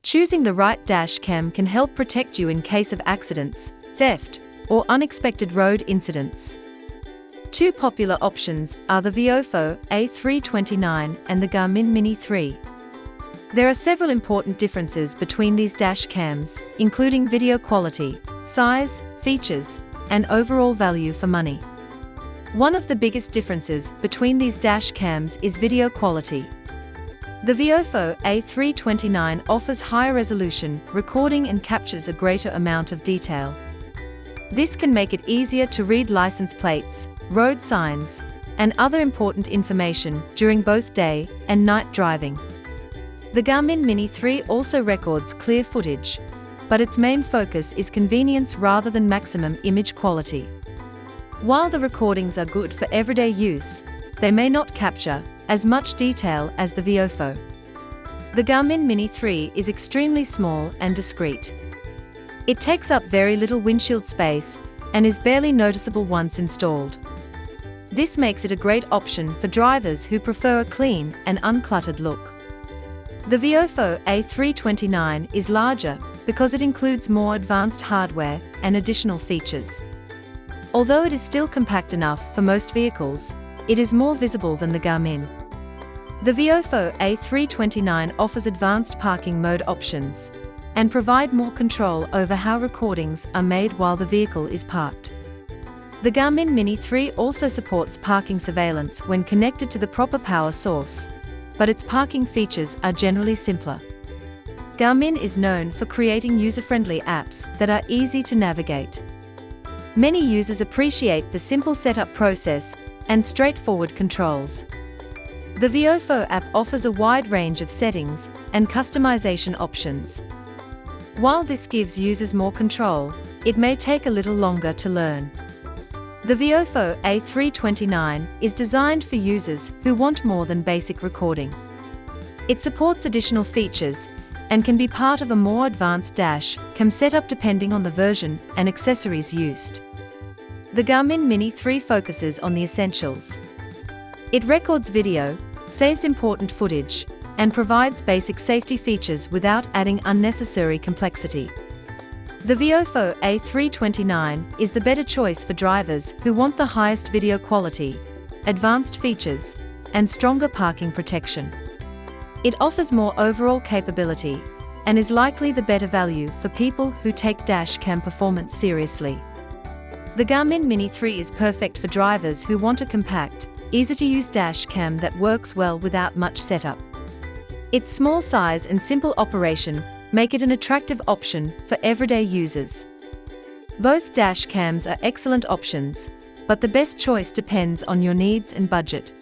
Choosing the right dash cam can help protect you in case of accidents, theft, or unexpected road incidents. Two popular options are the VIOFO A329 and the Garmin Mini 3. There are several important differences between these dash cams, including video quality, size, features, and overall value for money. One of the biggest differences between these dash cams is video quality. The VIOFO A329 offers higher resolution recording and captures a greater amount of detail. This can make it easier to read license plates, road signs, and other important information during both day and night driving. The Garmin Mini 3 also records clear footage, but its main focus is convenience rather than maximum image quality. While the recordings are good for everyday use, they may not capture as much detail as the VIOFO. The Garmin Mini 3 is extremely small and discreet. It takes up very little windshield space and is barely noticeable once installed. This makes it a great option for drivers who prefer a clean and uncluttered look. The VIOFO A329 is larger because it includes more advanced hardware and additional features. Although it is still compact enough for most vehicles, it is more visible than the Garmin. The VIOFO A329 offers advanced parking mode options and provide more control over how recordings are made while the vehicle is parked. The Garmin Mini 3 also supports parking surveillance when connected to the proper power source, but its parking features are generally simpler. Garmin is known for creating user-friendly apps that are easy to navigate. Many users appreciate the simple setup process and straightforward controls. The VIOFO app offers a wide range of settings and customization options. While this gives users more control, it may take a little longer to learn. The VIOFO A329 is designed for users who want more than basic recording. It supports additional features and can be part of a more advanced dash cam setup depending on the version and accessories used. The Garmin Mini 3 focuses on the essentials. It records video, saves important footage, and provides basic safety features without adding unnecessary complexity. The VIOFO A329 is the better choice for drivers who want the highest video quality, advanced features, and stronger parking protection. It offers more overall capability and is likely the better value for people who take dash cam performance seriously. The Garmin Mini 3 is perfect for drivers who want a compact, easy-to-use dash cam that works well without much setup. Its small size and simple operation make it an attractive option for everyday users. Both dash cams are excellent options, but the best choice depends on your needs and budget.